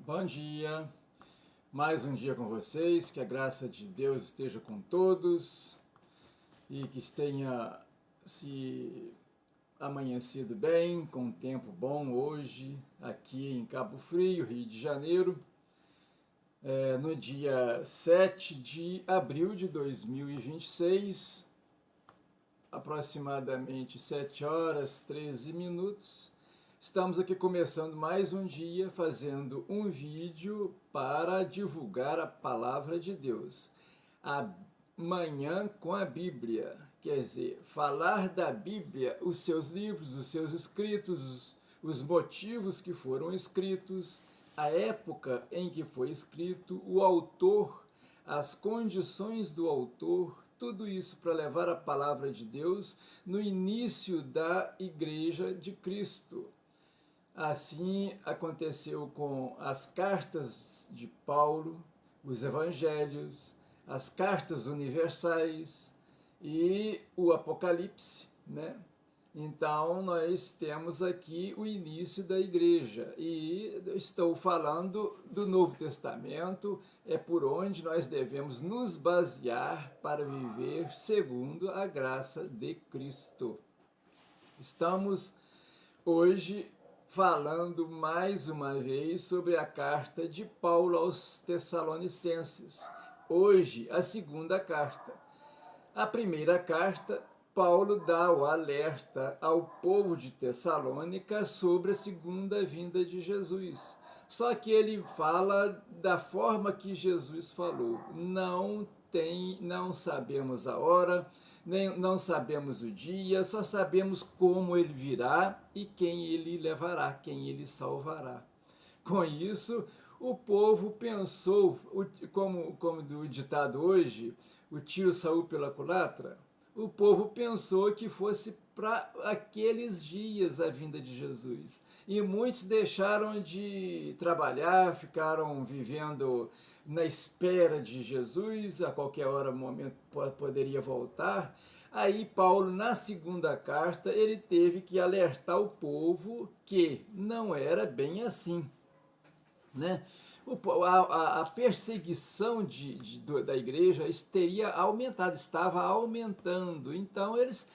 Bom dia, mais um dia com vocês, que a graça de Deus esteja com todos e que tenha se amanhecido bem, com um tempo bom hoje, aqui em Cabo Frio, Rio de Janeiro, no dia 7 de abril de 2026, aproximadamente 7 horas 13 minutos. Estamos aqui começando mais um dia, fazendo um vídeo para divulgar a palavra de Deus. Amanhã com a Bíblia, quer dizer, falar da Bíblia, os seus livros, os seus escritos, os motivos que foram escritos, a época em que foi escrito, o autor, as condições do autor, tudo isso para levar a palavra de Deus no início da Igreja de Cristo. Assim aconteceu com as cartas de Paulo, os evangelhos, as cartas universais e o Apocalipse, né? Então, nós temos aqui o início da igreja e estou falando do Novo Testamento, é por onde nós devemos nos basear para viver segundo a graça de Cristo. Estamos hoje falando mais uma vez sobre a carta de Paulo aos Tessalonicenses. Hoje, a segunda carta. A primeira carta, Paulo dá o alerta ao povo de Tessalônica sobre a segunda vinda de Jesus. Só que ele fala da forma que Jesus falou. Não sabemos a hora, não sabemos o dia, só sabemos como ele virá e quem ele levará, quem ele salvará. Com isso, o povo pensou, como do ditado hoje, o tiro saiu pela culatra, o povo pensou que fosse para aqueles dias a vinda de Jesus. E muitos deixaram de trabalhar, ficaram vivendo na espera de Jesus, a qualquer hora, momento, poderia voltar. Aí Paulo, na segunda carta, ele teve que alertar o povo que não era bem assim, né? A perseguição da igreja teria aumentado, estava aumentando. Então eles,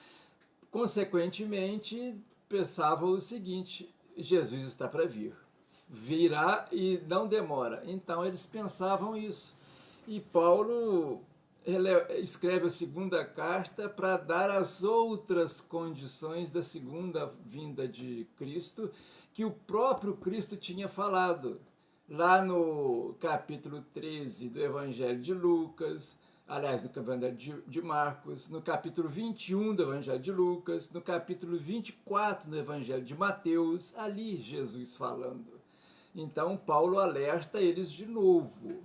consequentemente, pensavam o seguinte: Jesus está para vir, virá e não demora. Então eles pensavam isso. E Paulo escreve a segunda carta para dar as outras condições da segunda vinda de Cristo, que o próprio Cristo tinha falado lá no capítulo 13 do Evangelho de Lucas, aliás, do Evangelho de Marcos, no capítulo 21 do Evangelho de Lucas, no capítulo 24 do Evangelho de Mateus, ali Jesus falando. Então, Paulo alerta eles de novo.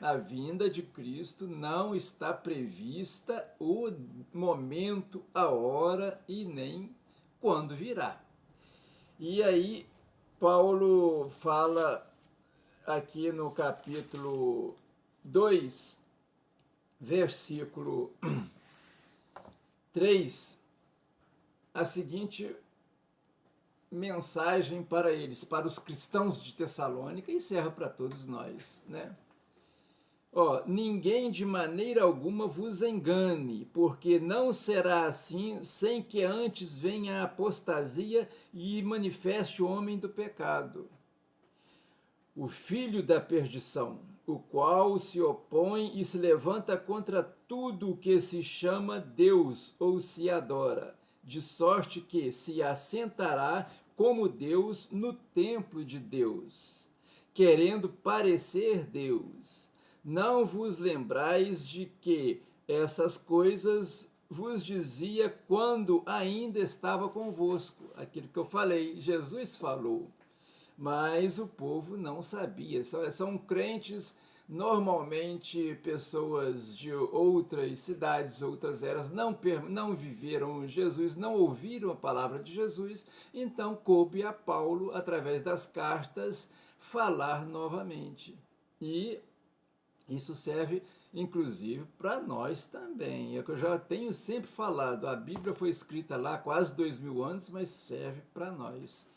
A vinda de Cristo não está prevista o momento, a hora e nem quando virá. E aí, Paulo fala aqui no capítulo 2, versículo 3, a seguinte mensagem para eles, para os cristãos de Tessalônica, e serve para todos nós, né? Ninguém de maneira alguma vos engane, porque não será assim sem que antes venha a apostasia e manifeste o homem do pecado, o filho da perdição, o qual se opõe e se levanta contra tudo o que se chama Deus ou se adora, de sorte que se assentará como Deus no templo de Deus, querendo parecer Deus. Não vos lembrais de que essas coisas vos dizia quando ainda estava convosco. Aquilo que eu falei, Jesus falou. Mas o povo não sabia. São crentes, normalmente pessoas de outras cidades, outras eras, não viveram Jesus, não ouviram a palavra de Jesus, então coube a Paulo, através das cartas, falar novamente. E isso serve, inclusive, para nós também. É o que eu já tenho sempre falado, a Bíblia foi escrita lá há quase 2000 anos, mas serve para nós.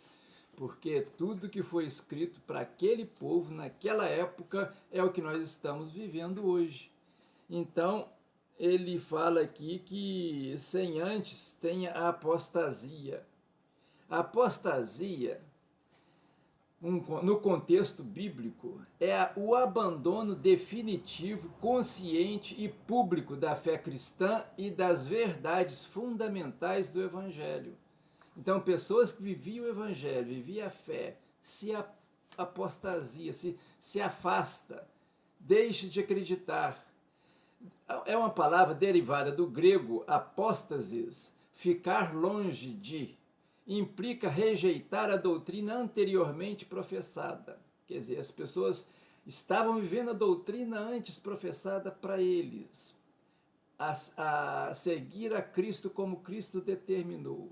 porque tudo que foi escrito para aquele povo naquela época é o que nós estamos vivendo hoje. Então, ele fala aqui que sem antes tenha a apostasia. A apostasia, no contexto bíblico, é o abandono definitivo, consciente e público da fé cristã e das verdades fundamentais do Evangelho. Então, pessoas que viviam o Evangelho, viviam a fé, se apostasia, se afasta, deixa de acreditar. É uma palavra derivada do grego apóstasis, ficar longe de, implica rejeitar a doutrina anteriormente professada. Quer dizer, as pessoas estavam vivendo a doutrina antes professada para eles, a seguir a Cristo como Cristo determinou.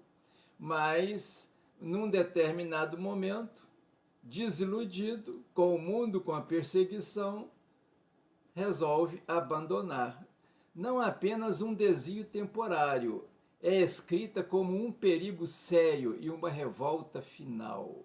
Mas, num determinado momento, desiludido com o mundo, com a perseguição, resolve abandonar. Não apenas um desvio temporário, é escrita como um perigo sério e uma revolta final.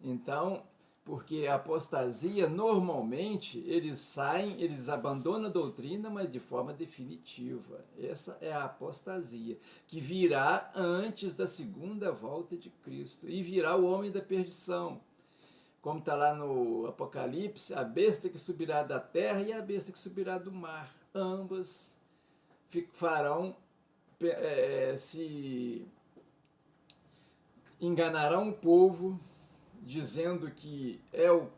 Então, porque a apostasia, normalmente, eles abandonam a doutrina, mas de forma definitiva. Essa é a apostasia, que virá antes da segunda volta de Cristo, e virá o homem da perdição. Como está lá no Apocalipse, a besta que subirá da terra e a besta que subirá do mar. Ambas farão, se enganarão o povo, dizendo que é o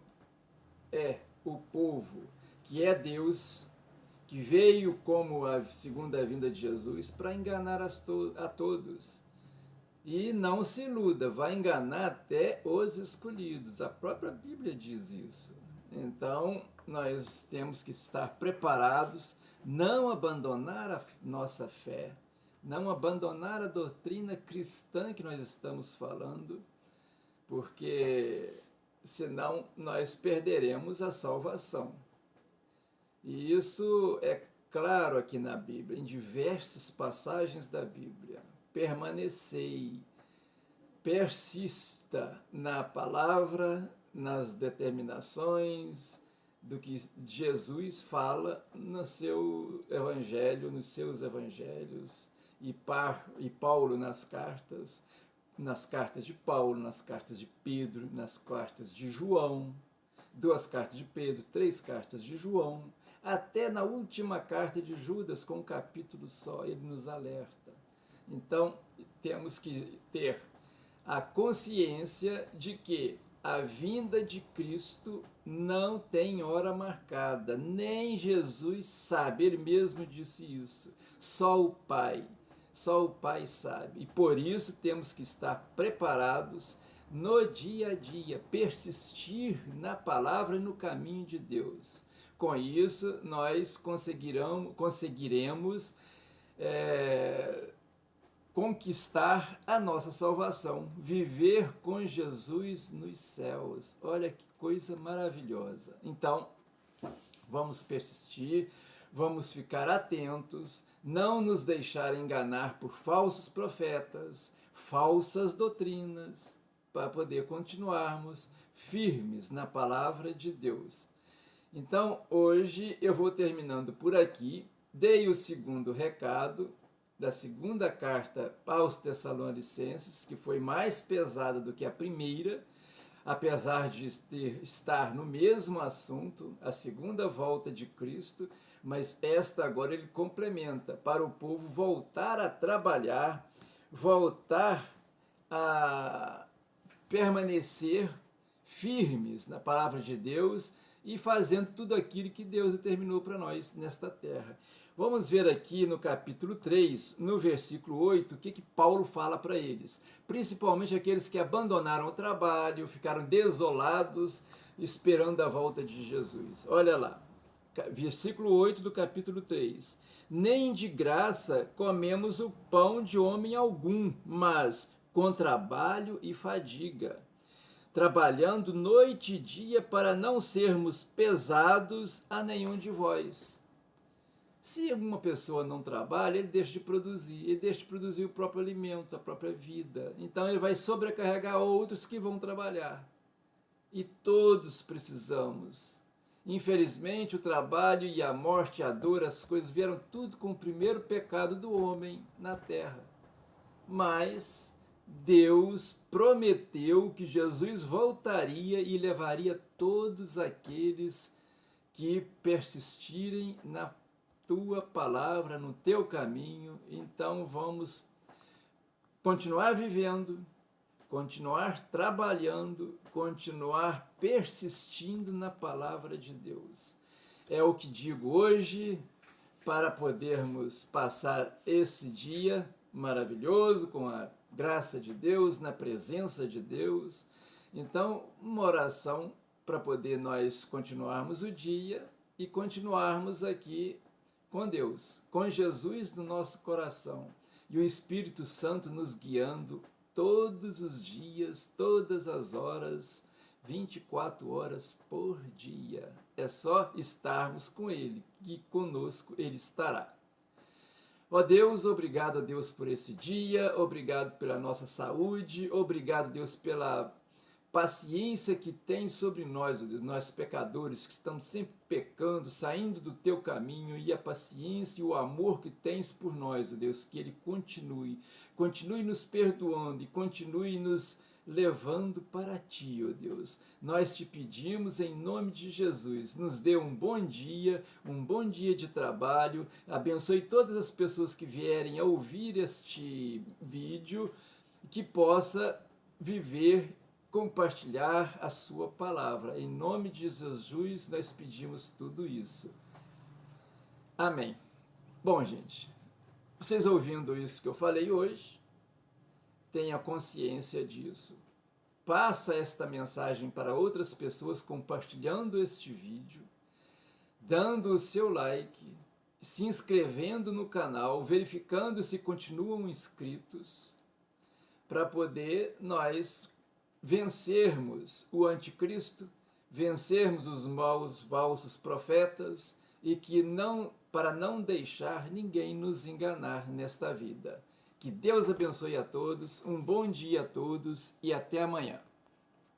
povo que é Deus, que veio como a segunda vinda de Jesus para enganar a todos. E não se iluda, vai enganar até os escolhidos. A própria Bíblia diz isso. Então, nós temos que estar preparados, não abandonar a nossa fé, não abandonar a doutrina cristã que nós estamos falando, porque senão nós perderemos a salvação. E isso é claro aqui na Bíblia, em diversas passagens da Bíblia. Permanecei, persista na palavra, nas determinações do que Jesus fala no seu evangelho, nos seus evangelhos, e Paulo nas cartas de Paulo, nas cartas de Pedro, nas cartas de João, 2 cartas de Pedro, 3 cartas de João, até na última carta de Judas, com um capítulo só, ele nos alerta. Então, temos que ter a consciência de que a vinda de Cristo não tem hora marcada, nem Jesus sabe, ele mesmo disse isso, só o Pai sabe. E por isso temos que estar preparados no dia a dia, persistir na palavra e no caminho de Deus. Com isso, nós conseguiremos conquistar a nossa salvação, viver com Jesus nos céus. Olha que coisa maravilhosa. Então, vamos persistir, vamos ficar atentos, não nos deixar enganar por falsos profetas, falsas doutrinas, para poder continuarmos firmes na palavra de Deus. Então, hoje eu vou terminando por aqui. Dei o segundo recado da segunda carta aos Tessalonicenses, que foi mais pesada do que a primeira, apesar de estar no mesmo assunto, a segunda volta de Cristo, mas esta agora ele complementa para o povo voltar a trabalhar, voltar a permanecer firmes na palavra de Deus e fazendo tudo aquilo que Deus determinou para nós nesta terra. Vamos ver aqui no capítulo 3, no versículo 8, o que Paulo fala para eles. Principalmente aqueles que abandonaram o trabalho, ficaram desolados, esperando a volta de Jesus. Olha lá, versículo 8 do capítulo 3. Nem de graça comemos o pão de homem algum, mas com trabalho e fadiga, trabalhando noite e dia para não sermos pesados a nenhum de vós. Se uma pessoa não trabalha, ele deixa de produzir o próprio alimento, a própria vida. Então ele vai sobrecarregar outros que vão trabalhar. E todos precisamos. Infelizmente, o trabalho e a morte, a dor, as coisas vieram tudo com o primeiro pecado do homem na terra. Mas Deus prometeu que Jesus voltaria e levaria todos aqueles que persistirem na tua palavra, no teu caminho. Então vamos continuar vivendo, continuar trabalhando, continuar persistindo na palavra de Deus. É o que digo hoje para podermos passar esse dia maravilhoso com a graça de Deus, na presença de Deus. Então, uma oração para poder nós continuarmos o dia e continuarmos aqui com Deus, com Jesus no nosso coração e o Espírito Santo nos guiando todos os dias, todas as horas, 24 horas por dia. É só estarmos com Ele, e conosco Ele estará. Ó Deus, obrigado, a Deus, por esse dia, obrigado pela nossa saúde, obrigado, Deus, pela paciência que tem sobre nós, ó Deus, nós pecadores que estamos sempre pecando, saindo do teu caminho, e a paciência e o amor que tens por nós, ó Deus, que Ele continue nos perdoando e continue nos levando para ti, ó Deus. Nós te pedimos em nome de Jesus, nos dê um bom dia de trabalho, abençoe todas as pessoas que vierem a ouvir este vídeo, que possa viver, compartilhar a sua palavra. Em nome de Jesus, nós pedimos tudo isso. Amém. Bom, gente, vocês ouvindo isso que eu falei hoje, tenha consciência disso. Passa esta mensagem para outras pessoas, compartilhando este vídeo, dando o seu like, se inscrevendo no canal, verificando se continuam inscritos, para poder nós vencermos o anticristo, vencermos os maus falsos profetas, e que para não deixar ninguém nos enganar nesta vida. Que Deus abençoe a todos, um bom dia a todos e até amanhã.